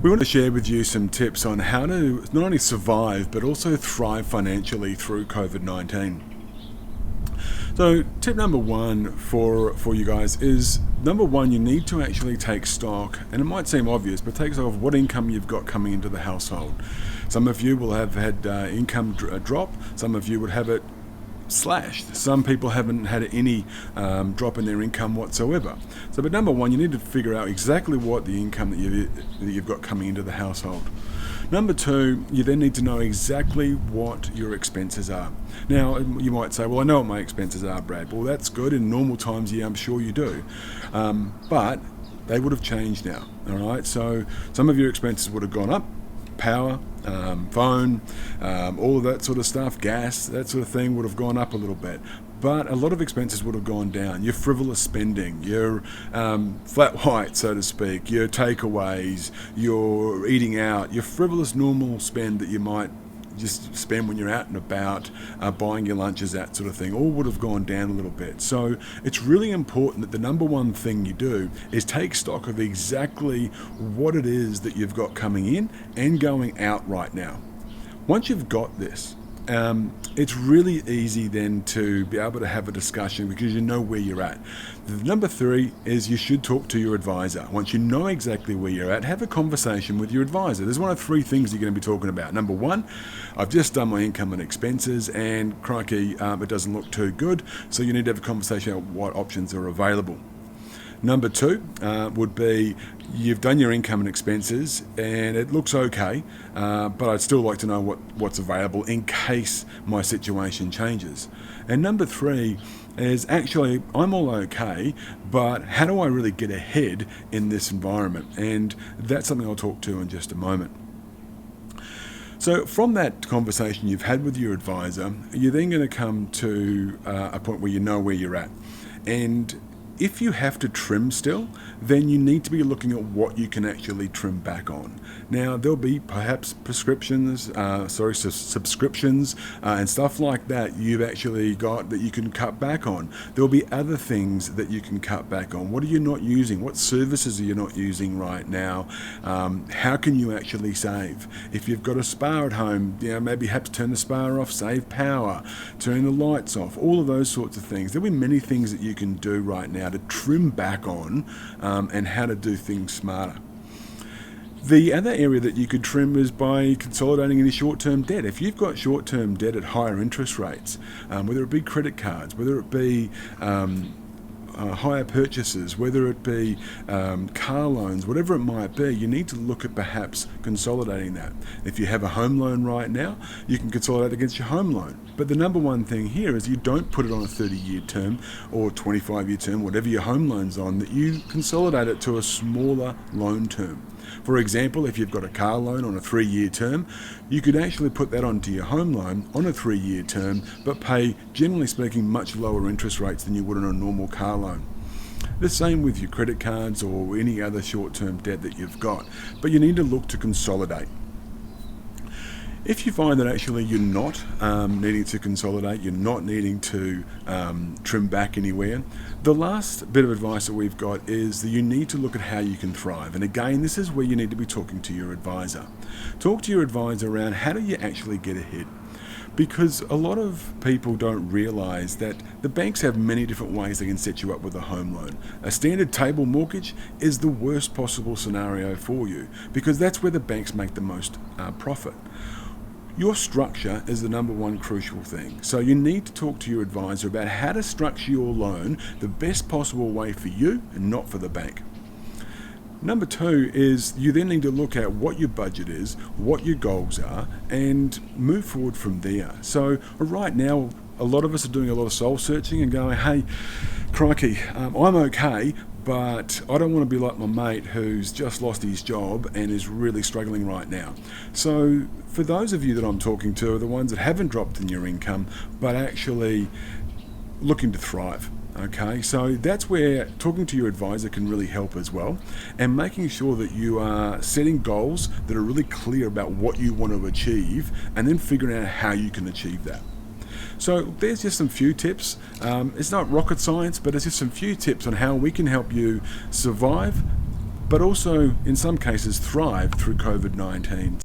We want to share with you some tips on how to not only survive but also thrive financially through COVID-19. So tip number one for you guys is, number one, you need to actually take stock, and it might seem obvious, but take stock of what income you've got coming into the household. Some of you will have had income drop, some of you would have it slashed. Some people haven't had any drop in their income whatsoever. So, but number one, you need to figure out exactly what the income that you've got coming into the household. Number two, you then need to know exactly what your expenses are. Now, you might say, well, I know what my expenses are, Brad. Well, that's good. In normal times, yeah, I'm sure you do. But they would have changed now, all right? So some of your expenses would have gone up. Power, phone, all of that sort of stuff, gas, that sort of thing would have gone up a little bit. But a lot of expenses would have gone down. Your frivolous spending, your flat white, so to speak, your takeaways, your eating out, your frivolous normal spend that you might just spend when you're out and about, buying your lunches, that sort of thing, all would have gone down a little bit. So it's really important that the number one thing you do is take stock of exactly what it is that you've got coming in and going out right now. Once you've got this, it's really easy then to be able to have a discussion because you know where you're at. The number three is you should talk to your advisor. Once you know exactly where you're at, have a conversation with your advisor. There's one of three things you're going to be talking about. Number one, I've just done my income and expenses and crikey, it doesn't look too good. So you need to have a conversation about what options are available. Number two would be you've done your income and expenses and it looks okay, but I'd still like to know what's available in case my situation changes. And number three is actually I'm all okay, but how do I really get ahead in this environment? And that's something I'll talk to in just a moment. So from that conversation you've had with your advisor, you're then going to come to a point where you know where you're at. And if you have to trim still, then you need to be looking at what you can actually trim back on. Now, there'll be perhaps subscriptions and stuff like that you've actually got that you can cut back on. There'll be other things that you can cut back on. What are you not using? What services are you not using right now? How can you actually save? If you've got a spa at home, maybe have to turn the spa off, save power, turn the lights off, all of those sorts of things. There'll be many things that you can do right now to trim back on and how to do things smarter. The other area that you could trim is by consolidating any short-term debt. If you've got short-term debt at higher interest rates, whether it be credit cards, whether it be hire purchases, whether it be car loans, whatever it might be, you need to look at perhaps consolidating that. If you have a home loan right now, you can consolidate against your home loan. But the number one thing here is you don't put it on a 30-year term or 25-year term, whatever your home loan's on, that you consolidate it to a smaller loan term. For example, if you've got a car loan on a 3-year term, you could actually put that onto your home loan on a 3-year term, but pay, generally speaking, much lower interest rates than you would on a normal car loan. The same with your credit cards or any other short-term debt that you've got, but you need to look to consolidate. If you find that actually you're not needing to consolidate, you're not needing to trim back anywhere, the last bit of advice that we've got is that you need to look at how you can thrive. And again, this is where you need to be talking to your advisor. Talk to your advisor around how do you actually get ahead. Because a lot of people don't realise that the banks have many different ways they can set you up with a home loan. A standard table mortgage is the worst possible scenario for you because that's where the banks make the most profit. Your structure is the number one crucial thing. So you need to talk to your advisor about how to structure your loan the best possible way for you and not for the bank. Number two is you then need to look at what your budget is, what your goals are, and move forward from there. So right now, a lot of us are doing a lot of soul searching and going, hey, crikey, I'm okay, but I don't want to be like my mate who's just lost his job and is really struggling right now. So for those of you that I'm talking to are the ones that haven't dropped in your income, but actually looking to thrive. Okay, so that's where talking to your advisor can really help as well, and making sure that you are setting goals that are really clear about what you want to achieve and then figuring out how you can achieve that. So there's just some few tips. It's not rocket science, but it's just some few tips on how we can help you survive but also in some cases thrive through COVID-19.